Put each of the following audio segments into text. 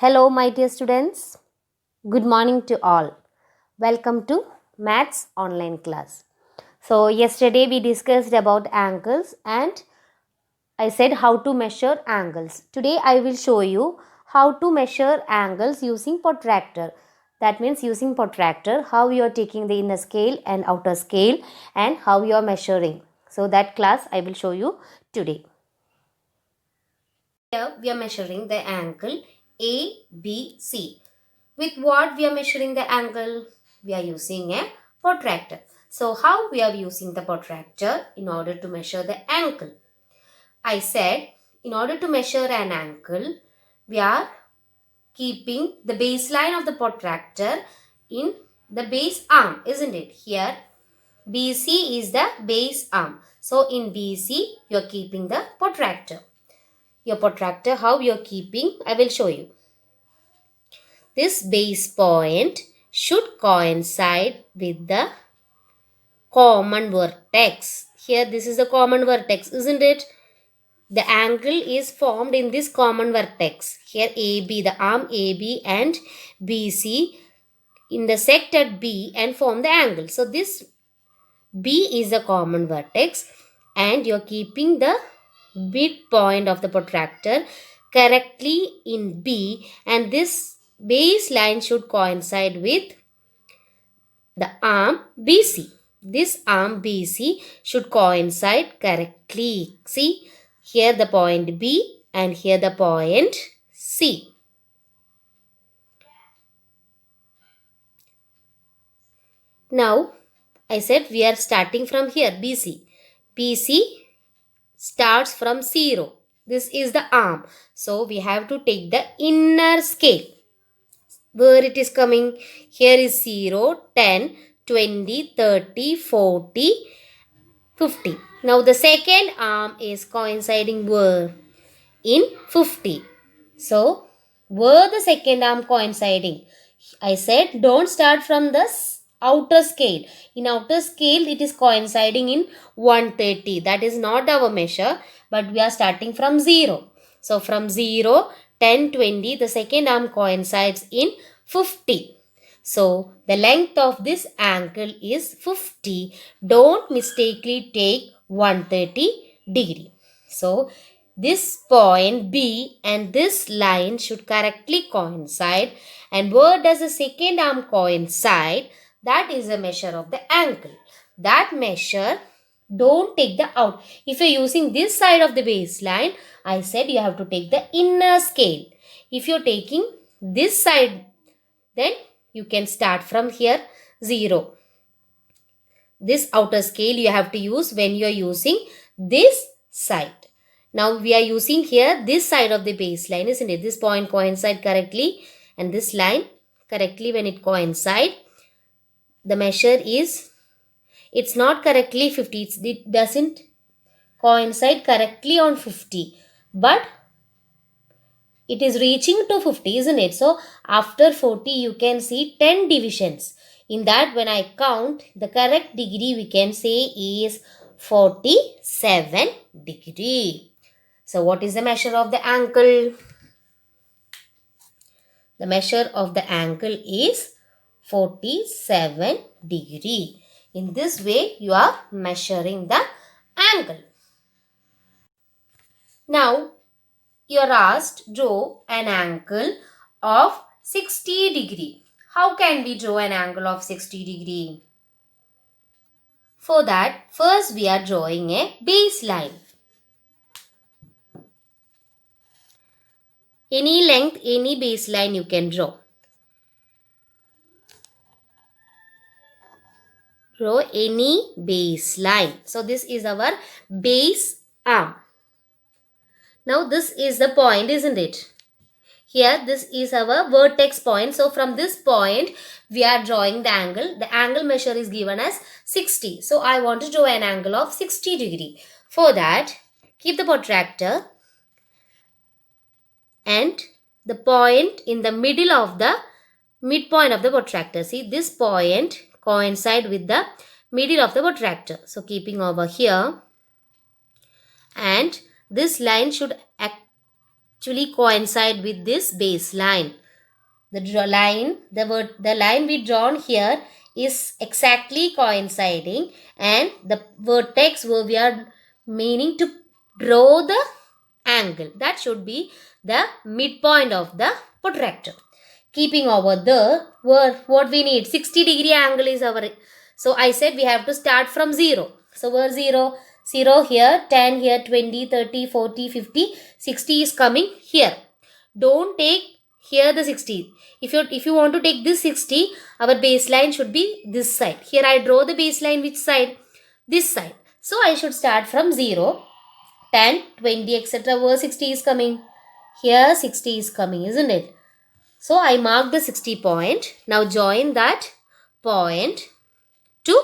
Hello, my dear students. Good morning to all. Welcome to Maths online class. So, yesterday we discussed about angles and I said how to measure angles. Today I will show you how to measure angles using protractor. That means using protractor, how you are taking the inner scale and outer scale and how you are measuring. So, that class I will show you today. Here we are measuring the angle ABC. With what we are measuring the angle? We are using a protractor. So how we are using the protractor in order to measure the angle? I said in order to measure an angle, we are keeping the baseline of the protractor in the base arm, isn't it? Here BC is the base arm. So in BC you are keeping the protractor. Your protractor, how you are keeping, I will show you. This base point should coincide with the common vertex. Here this is the common vertex, isn't it? The angle is formed in this common vertex. Here AB, the arm AB and BC intersect at B and form the angle. So this B is the common vertex and you are keeping the midpoint of the protractor correctly in B, and this baseline should coincide with the arm BC. This arm BC should coincide correctly. See, here the point B and here the point C. Now, I said we are starting from here BC. BC starts from 0. This is the arm. So, we have to take the inner scale. Where it is coming? Here is 0, 10, 20, 30, 40, 50. Now, the second arm is coinciding where? In 50. So, where the second arm coinciding? I said don't start from the outer scale. In outer scale it is coinciding in 130. That is not our measure, but we are starting from 0. So from 0, 10, 20, the second arm coincides in 50. So the length of this angle is 50. Don't mistakenly take 130 degree. So this point B and this line should correctly coincide. And where does the second arm coincide? That is a measure of the angle. That measure, don't take the out. If you are using this side of the baseline, I said you have to take the inner scale. If you are taking this side, then you can start from here 0. This outer scale you have to use when you are using this side. Now we are using here this side of the baseline, isn't it? This point coincide correctly and this line correctly when it coincide. The measure is, it's not correctly 50. It doesn't coincide correctly on 50. But it is reaching to 50, isn't it? So after 40 you can see 10 divisions. In that when I count, the correct degree we can say is 47 degree. So what is the measure of the angle? The measure of the angle is 47 degree. In this way you are measuring the angle. Now you are asked draw an angle of 60 degree. How can we draw an angle of 60 degree? For that, first we are drawing a baseline. Any length, any baseline you can draw. Draw any baseline. So this is our base arm. Now this is the point, isn't it? Here this is our vertex point. So from this point we are drawing the angle. The angle measure is given as 60. So I want to draw an angle of 60 degree. For that, keep the protractor and the point in the middle of the midpoint of the protractor. See, this point coincide with the middle of the protractor. So keeping over here, and this line should actually coincide with this baseline. The line we drawn here is exactly coinciding, and the vertex where we are meaning to draw the angle, that should be the midpoint of the protractor. Keeping over there, what we need, 60-degree angle is our. So I said we have to start from 0. So where 0? 0 here, 10 here, 20, 30, 40, 50, 60 is coming here. Don't take here the 60. If you want to take this 60, our baseline should be this side. Here I draw the baseline which side? This side. So I should start from 0, 10, 20, etc. Where 60 is coming? Here 60 is coming, isn't it? So I mark the 60 point. Now join that point to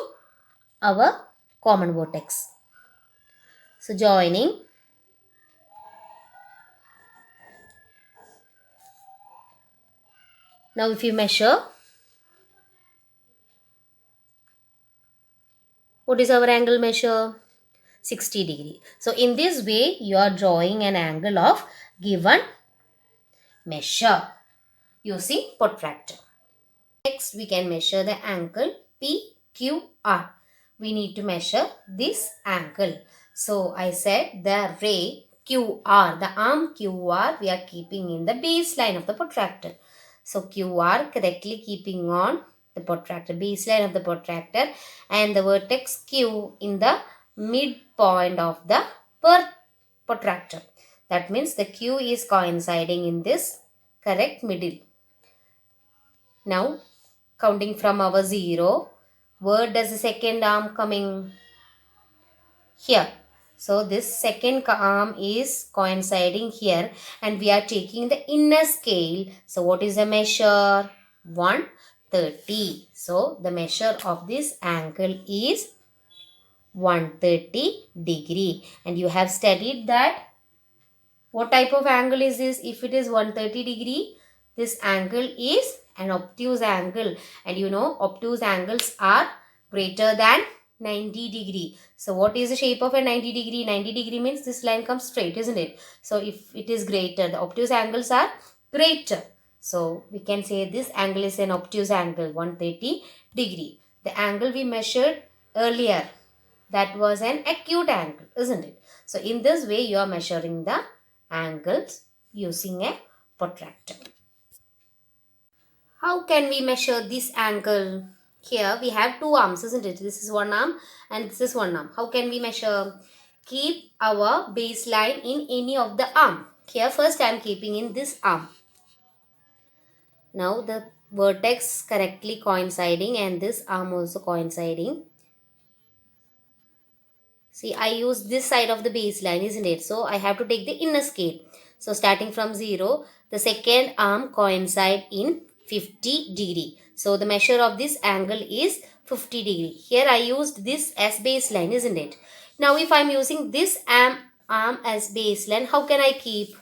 our common vertex. So joining. Now if you measure, what is our angle measure? 60 degree. So in this way you are drawing an angle of given measure using protractor. Next we can measure the angle PQR. We need to measure this angle. So I said the ray QR, the arm QR we are keeping in the baseline of the protractor. So QR correctly keeping on the protractor, baseline of the protractor, and the vertex Q in the midpoint of the protractor. That means the Q is coinciding in this correct middle. Now counting from our 0, where does the second arm coming? Here. So this second arm is coinciding here, and we are taking the inner scale. So what is the measure? 130. So the measure of this angle is 130 degree. And you have studied that what type of angle is this? If it is 130 degree, this angle is an obtuse angle, and you know obtuse angles are greater than 90 degree. So what is the shape of a 90 degree? 90 degree means this line comes straight, isn't it? So if it is greater, the obtuse angles are greater. So we can say this angle is an obtuse angle, 130 degree. The angle we measured earlier, that was an acute angle, isn't it? So in this way you are measuring the angles using a protractor. How can we measure this angle? Here we have two arms, isn't it? This is one arm and this is one arm. How can we measure? Keep our baseline in any of the arm. Here first I am keeping in this arm. Now the vertex correctly coinciding and this arm also coinciding. See, I use this side of the baseline, isn't it? So I have to take the inner scale. So starting from 0, the second arm coincide in 50 degree. So the measure of this angle is 50 degree. Here I used this as baseline, isn't it? Now if I am using this arm as baseline, how can I keep?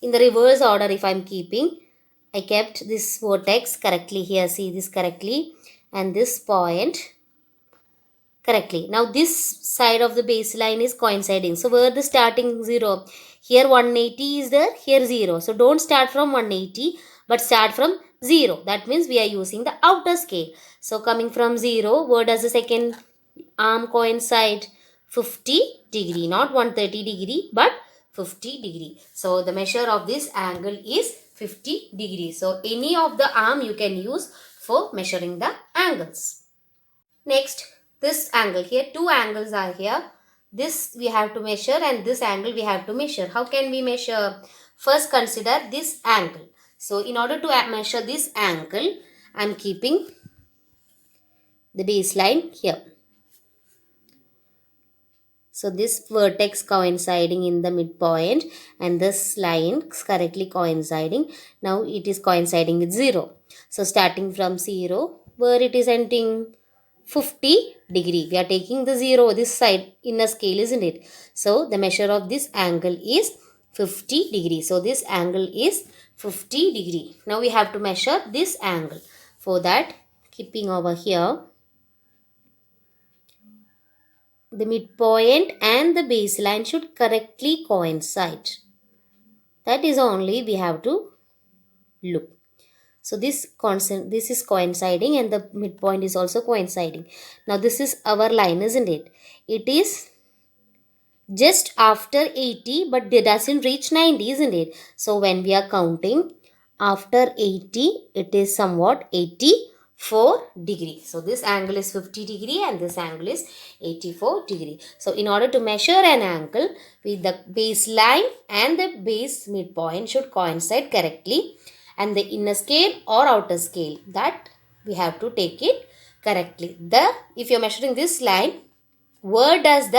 In the reverse order if I am keeping, I kept this vertex correctly here. See this correctly, and this point correctly. Now this side of the baseline is coinciding. So where the starting 0? Here 180 is there, here 0. So don't start from 180 but start from 0. That means we are using the outer scale. So coming from 0, where does the second arm coincide? 50 degree, not 130 degree but 50 degree. So the measure of this angle is 50 degree. So any of the arm you can use for measuring the angles. Next, this angle here, two angles are here. This we have to measure and this angle we have to measure. How can we measure? First consider this angle. So in order to measure this angle, I am keeping the baseline here. So this vertex coinciding in the midpoint and this line correctly coinciding. Now it is coinciding with 0. So starting from 0, where it is ending? 50 degree. We are taking the 0 this side inner scale, isn't it? So the measure of this angle is 50 degree. So this angle is 50 degree. Now we have to measure this angle. For that, keeping over here, the midpoint and the baseline should correctly coincide. That is only we have to look. So this is coinciding and the midpoint is also coinciding. Now this is our line, isn't it? It is just after 80 but it doesn't reach 90, isn't it? So when we are counting after 80, it is somewhat 84 degree. So this angle is 50 degree and this angle is 84 degree. So in order to measure an angle, with the baseline and the base midpoint should coincide correctly, and the inner scale or outer scale, that we have to take it correctly. If you're measuring this line, where does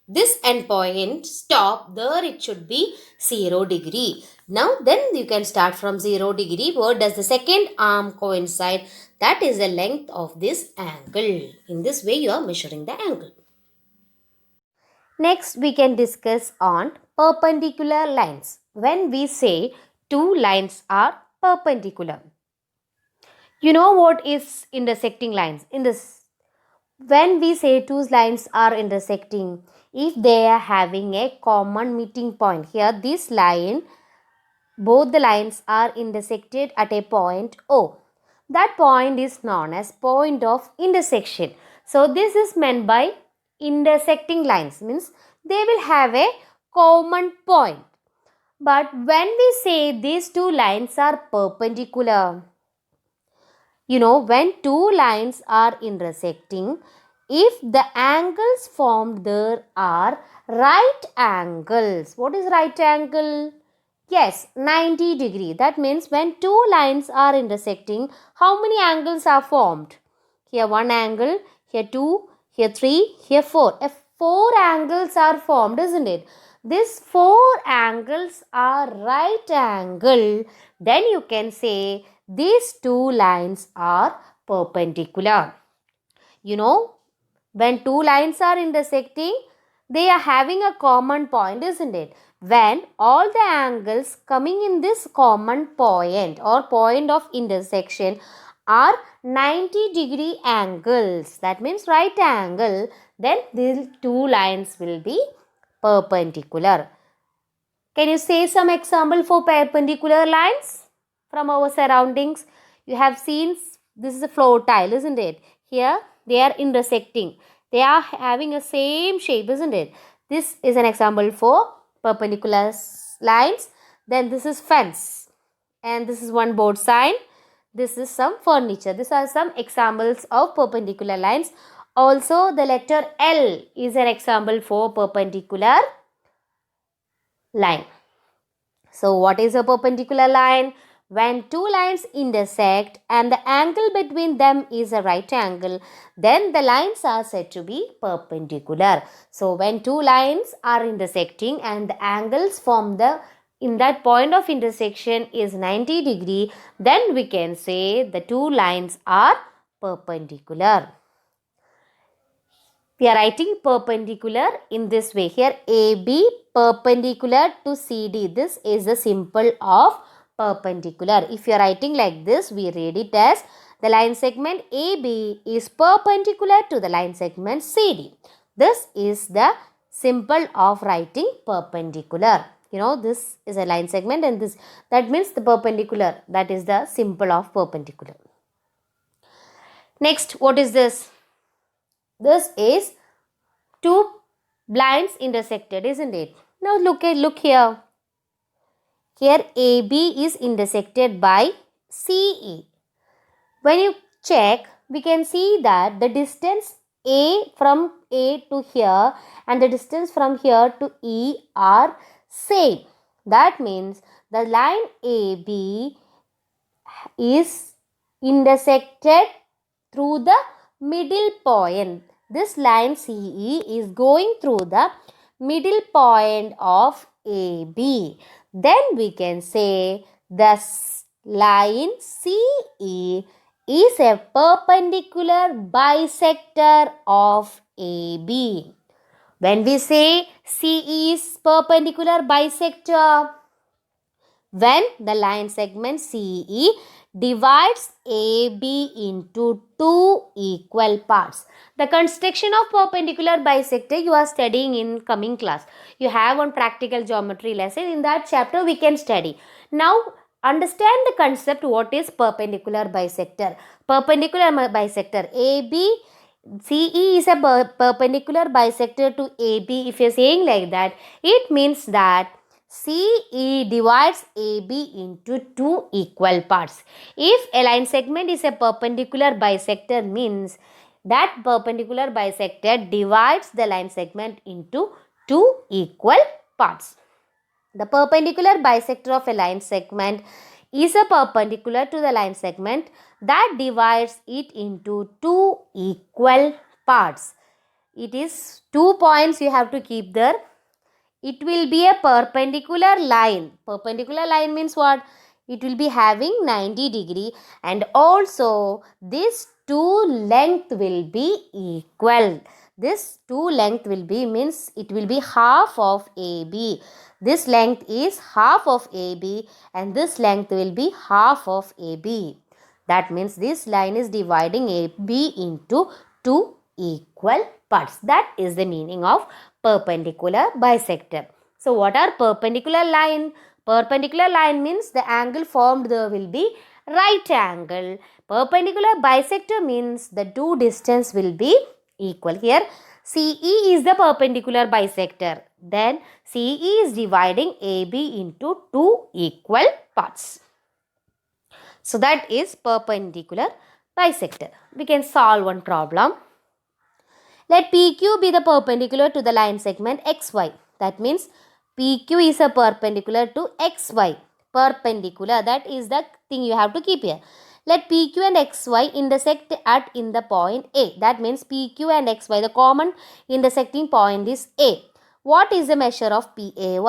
this endpoint stop? There it should be 0 degree. Now then you can start from 0 degree. Where does the second arm coincide? That is the length of this angle. In this way you are measuring the angle. Next we can discuss on perpendicular lines. When we say two lines are perpendicular, you know what is intersecting lines? When we say two lines are intersecting, if they are having a common meeting point, here this line, both the lines are intersected at a point O. That point is known as point of intersection. So this is meant by intersecting lines, means they will have a common point. But when we say these two lines are perpendicular, when two lines are intersecting, if the angles formed there are right angles. What is right angle? Yes, 90 degree. That means when two lines are intersecting, how many angles are formed? Here one angle, here two, here three, here four. Four angles are formed, isn't it? These four angles are right angle. Then you can say these two lines are perpendicular. When two lines are intersecting, they are having a common point, isn't it? When all the angles coming in this common point or point of intersection are 90 degree angles, that means right angle, then these two lines will be perpendicular. Can you say some example for perpendicular lines from our surroundings? You have seen this is a floor tile, isn't it? Here they are intersecting. They are having a same shape, isn't it? This is an example for perpendicular lines. Then this is fence. And this is one board sign. This is some furniture. These are some examples of perpendicular lines. Also, the letter L is an example for perpendicular line. So what is a perpendicular line? When two lines intersect and the angle between them is a right angle, then the lines are said to be perpendicular. So when two lines are intersecting and the angles in that point of intersection is 90 degree, then we can say the two lines are perpendicular. We are writing perpendicular in this way. Here AB perpendicular to CD. This is the symbol of perpendicular. If you are writing like this, we read it as the line segment AB is perpendicular to the line segment CD. This is the symbol of writing perpendicular. This is a line segment and that means the perpendicular. That is the symbol of perpendicular. Next, what is this? This is two lines intersected, isn't it? Now look here. Here AB is intersected by CE. When you check, we can see that the distance from A to here and the distance from here to E are same. That means the line AB is intersected through the middle point. This line CE is going through the middle point of AB. Then we can say the line CE is a perpendicular bisector of AB. When we say CE is perpendicular bisector, when the line segment CE divides AB into two equal parts. The construction of perpendicular bisector you are studying in coming class. You have one practical geometry lesson. In that chapter we can study. Now understand the concept what is perpendicular bisector. Perpendicular bisector AB CE is a perpendicular bisector to AB. If you are saying like that, it means that CE divides AB into two equal parts. If a line segment is a perpendicular bisector, means that perpendicular bisector divides the line segment into two equal parts. The perpendicular bisector of a line segment is a perpendicular to the line segment that divides it into two equal parts. It is 2 points you have to keep there. It will be a perpendicular line. Perpendicular line means what? It will be having 90 degree, and also this two length will be equal. This two length will be means it will be half of AB. This length is half of AB and this length will be half of AB. That means this line is dividing AB into two equal parts. That is the meaning of perpendicular bisector. So what are perpendicular line? Perpendicular line means the angle formed there will be right angle. Perpendicular bisector means the two distance will be equal. Here CE is the perpendicular bisector. Then CE is dividing AB into two equal parts. So that is perpendicular bisector. We can solve one problem. Let PQ be the perpendicular to the line segment XY. That means PQ is a perpendicular to XY. Perpendicular, that is the thing you have to keep here. Let PQ and XY intersect at in the point A. That means PQ and XY, the common intersecting point is A. What is the measure of PAY?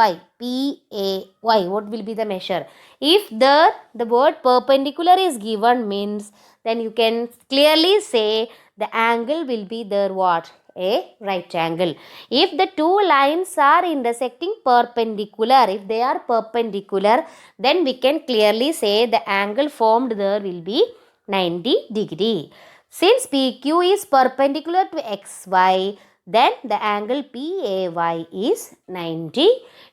PAY, what will be the measure? If the word perpendicular is given means, then you can clearly say the angle will be there what? A right angle. If the two lines are intersecting perpendicular, if they are perpendicular, then we can clearly say the angle formed there will be 90 degree. Since PQ is perpendicular to XY, then the angle PAY is 90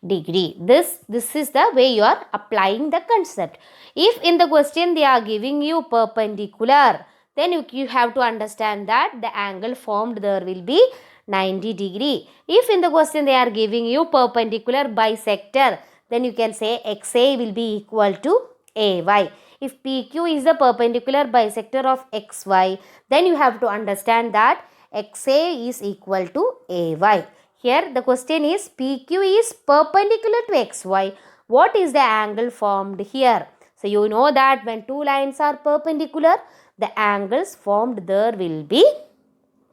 degree. This is the way you are applying the concept. If in the question they are giving you perpendicular, then you have to understand that the angle formed there will be 90 degree. If in the question they are giving you perpendicular bisector, then you can say XA will be equal to AY. If PQ is the perpendicular bisector of XY, then you have to understand that XA is equal to AY. Here the question is PQ is perpendicular to XY. What is the angle formed here? So you know that when two lines are perpendicular, the angles formed there will be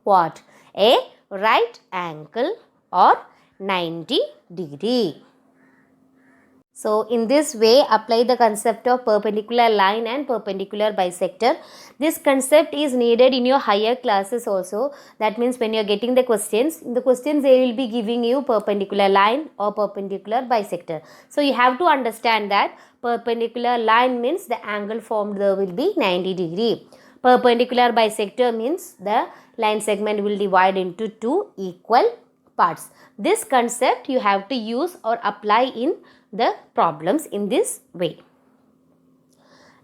what? A right angle or 90 degree. So in this way, apply the concept of perpendicular line and perpendicular bisector. This concept is needed in your higher classes also. That means when you are getting the questions, in the questions they will be giving you perpendicular line or perpendicular bisector. So you have to understand that perpendicular line means the angle formed there will be 90 degree. Perpendicular bisector means the line segment will divide into two equal parts. This concept you have to use or apply in the problems in this way.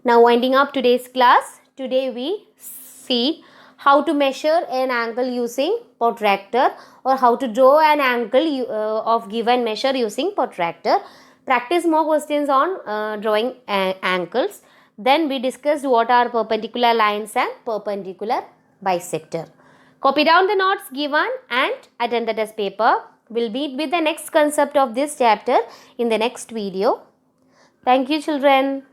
Now winding up today's class, today we see how to measure an angle using protractor or how to draw an angle of given measure using protractor. Practice more questions on drawing angles. Then we discussed what are perpendicular lines and perpendicular bisector. Copy down the notes given and attend the test paper. We'll meet with the next concept of this chapter in the next video. Thank you, children.